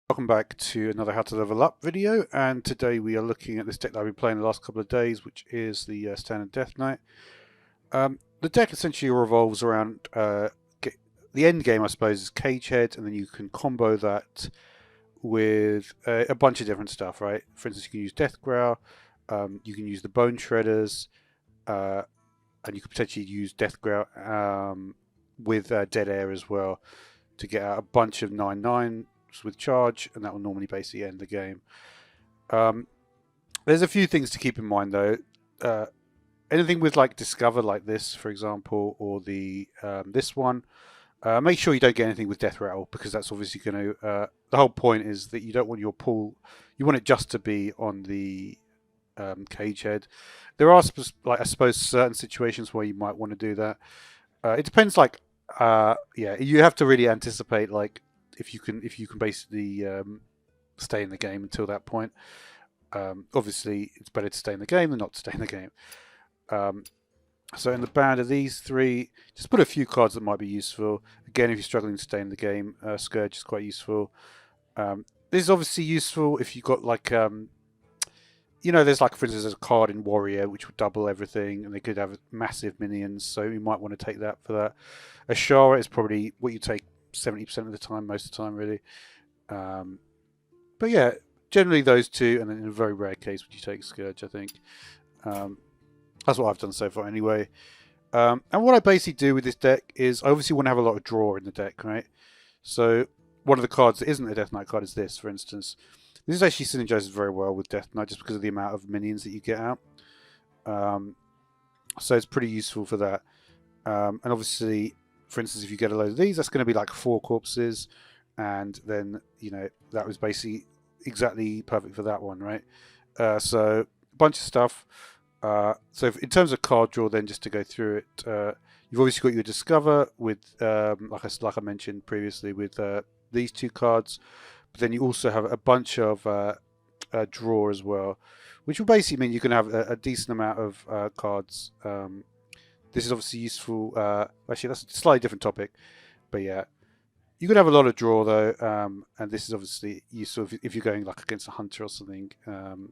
Welcome back to another How to Level Up video, and today we are looking at this deck that I've been playing the last couple of days, which is the Standard Death Knight. The deck essentially revolves around the end game, I suppose, is Cagehead, and then you can combo that with a bunch of different stuff, right? For instance, you can use Death Growl, you can use the Bone Shredders, and you could potentially use Death Growl with Dead Air as well to get out a bunch of 9/9 with charge, and that will normally basically end the game. There's a few things to keep in mind though. Anything with like Discover, like this, for example, or the this one, make sure you don't get anything with Death Rattle, because that's obviously going to. The whole point is that you don't want your pool. You want it just to be on the Cagehead. There are like I suppose certain situations where you might want to do that. It depends. Like yeah, you have to really anticipate like if you can basically stay in the game until that point. Obviously, it's better to stay in the game than not to stay in the game. So in the band of these three, just put a few cards that might be useful. Again, if you're struggling to stay in the game, Scourge is quite useful. This is obviously useful if you've got like, there's like, for instance, there's a card in Warrior which would double everything, and they could have massive minions, so you might want to take that for that. Ashara is probably what you take 70% of the time, most of the time, really. But yeah, generally those two, and then in a very rare case would you take Scourge, I think. That's what I've done so far anyway. And what I basically do with this deck is I obviously want to have a lot of draw in the deck, right? So one of the cards that isn't a Death Knight card is this, for instance. This is actually synergizes very well with Death Knight just because of the amount of minions that you get out. So it's pretty useful for that. And obviously, for instance, if you get a load of these, that's going to be like 4 corpses, and then that was basically exactly perfect for that one, right? So a bunch of stuff. So in terms of card draw, then just to go through it, you've obviously got your Discover with, like I mentioned previously, with these 2 cards, but then you also have a bunch of draw as well, which will basically mean you can have a decent amount of cards. This is obviously useful. Actually, that's a slightly different topic, but yeah, you could have a lot of draw though, and this is obviously useful if you're going like against a hunter or something. You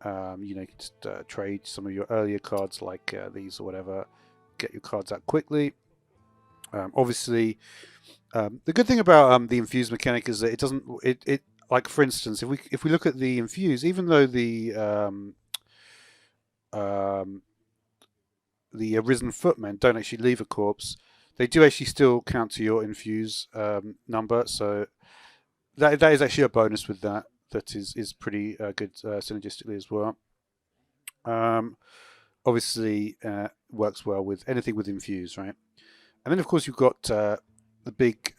can just trade some of your earlier cards like these or whatever, get your cards out quickly. Obviously, the good thing about the infuse mechanic is that it doesn't. It like, for instance, if we look at the infuse, even though the Arisen Footmen don't actually leave a corpse, they do actually still count to your infuse number. So that is actually a bonus with that. That is pretty good synergistically as well. Obviously, works well with anything with infuse, right? And then of course you've got the big.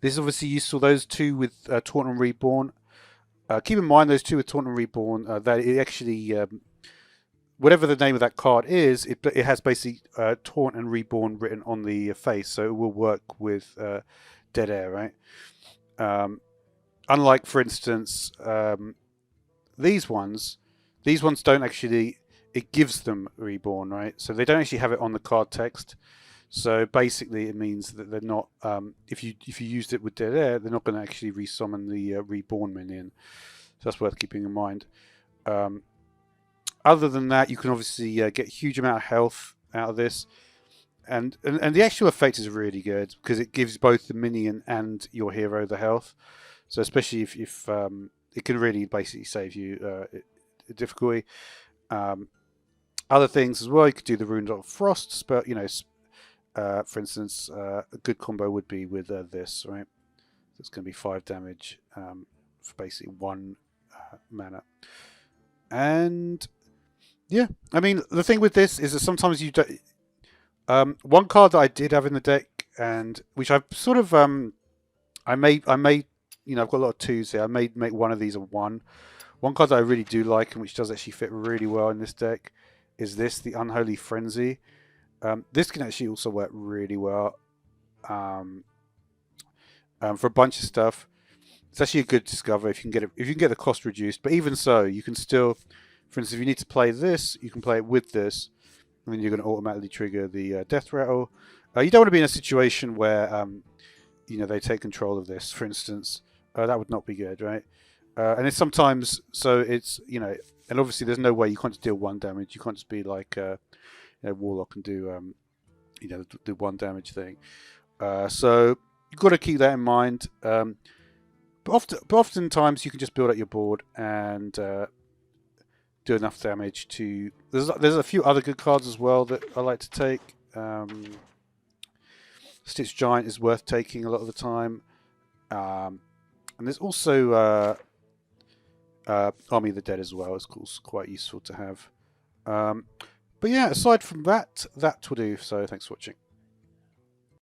This is obviously useful. Those 2 with Taunt and Reborn. Keep in mind those 2 with Taunt and Reborn. That it actually, whatever the name of that card is, it has basically Taunt and Reborn written on the face, so it will work with Dead Air, right? Unlike, for instance, these ones don't actually. It gives them Reborn, right? So they don't actually have it on the card text. So basically, it means that they're not. If you used it with Dead Air, they're not going to actually resummon the Reborn minion. So that's worth keeping in mind. Other than that, you can obviously get a huge amount of health out of this, and the actual effect is really good because it gives both the minion and your hero the health. So especially if it can really basically save you difficulty. Other things as well, you could do the Rune of Frost, but for instance, a good combo would be with this, right? So it's going to be 5 damage for basically 1 mana. And yeah, I mean, the thing with this is that sometimes you don't. One card that I did have in the deck, and which I've sort of I made I've got a lot of 2s here. I made make one of these a 1. One card that I really do like and which does actually fit really well in this deck is this, the Unholy Frenzy. This can actually also work really well for a bunch of stuff. It's actually a good Discover if you can get it, if you can get the cost reduced. But even so, you can still, for instance, if you need to play this, you can play it with this, and then you're going to automatically trigger the Death Rattle. You don't want to be in a situation where they take control of this. For instance, that would not be good, right? And it's sometimes so it's and obviously there's no way you can't just deal 1 damage. You can't just be like warlock and do the 1 damage thing. So you've got to keep that in mind. But oftentimes you can just build up your board and do enough damage to. There's a few other good cards as well that I like to take. Stitch Giant is worth taking a lot of the time, and there's also Army of the Dead as well. It's quite useful to have. But yeah, aside from that, that will do. So thanks for watching.